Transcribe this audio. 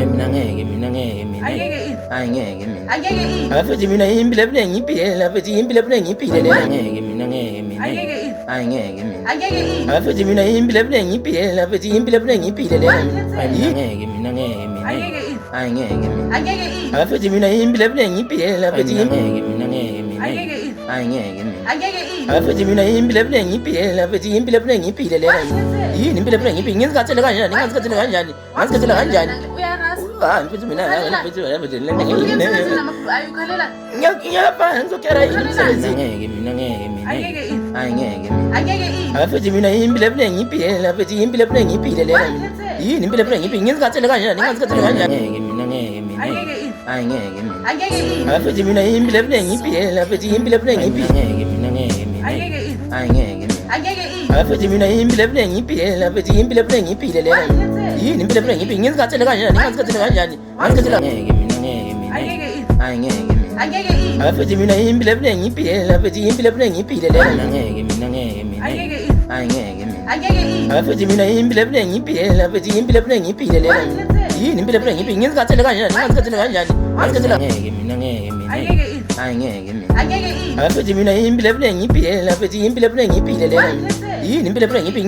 mina ngeke mina Angeke ini? hayi ngeke mina Angeke ini? afuthi mina impilo ebuningi ngiyiphile futhi impilo ebuningi ngiyiphile le ngeke mina Angeke ini? hayi ngeke mina Angeke ini? afuthi mina impilo ebuningi ngiyiphile futhi impilo ebuningi ngiyiphile le mina ngeke Angeke ini? hayi ngeke mina Angeke ini? afuthi mina impilo ebuningi ngiyiphile futhi ngeke mina Angeke ini? hayi ngeke mina Angeke ini? afuthi mina impilo ebuningi ngiyiphile futhi impilo ebuningi ngiyiphile le yini impilo ebuningi ngiyiphile ngizikhathele kanjani ngizikhathele kanjani Uyarasa? hayi futhi mina futhi Ayukhalela? ngiyafana ngizokera yini umsebenzi ngeke mina Angeke ini? hayi ngeke mina Angeke ini? futhi mina impilo ebuningi ngiyiphile futhi impilo ebuningi ngiyiphile le yini impilo ebuningi ngiyiphile ngizikhathele kanjani ngeke mina Angeke ini? hayi ngeke mina Angeke ini? futhi mina impilo ebuningi ngiyiphile futhi impilo ebuningi ngiyiphile Angeke ini? hayi ngeke mina Angeke ini? futhi mina impilo ebuningi ngiyiphile futhi impilo ebuningi ngiyiphile le yini impilo ebuningi ngiyiphile ngizikhathele kanjani ngizikhathele ngeke mina Angeke ini? hayi ngeke mina Angeke ini? futhi mina impilo ebuningi ngiyiphile futhi impilo ebuningi ngiyiphile le ngeke mina Angeke ini? hayi ngeke mina Angeke ini? futhi mina impilo ebuningi ngiyiphile futhi impilo ebuningi ngiyiphile le yini impilo ebuningi ngiyiphile ngizikhathele kanjani ngeke mina Angeke ini? hayi ngeke mina Angeke ini? futhi mina impilo ebuningi ngiyiphile futhi impilo ebuningi ngiyiphile le yini impilo ebuningi ngiyiphile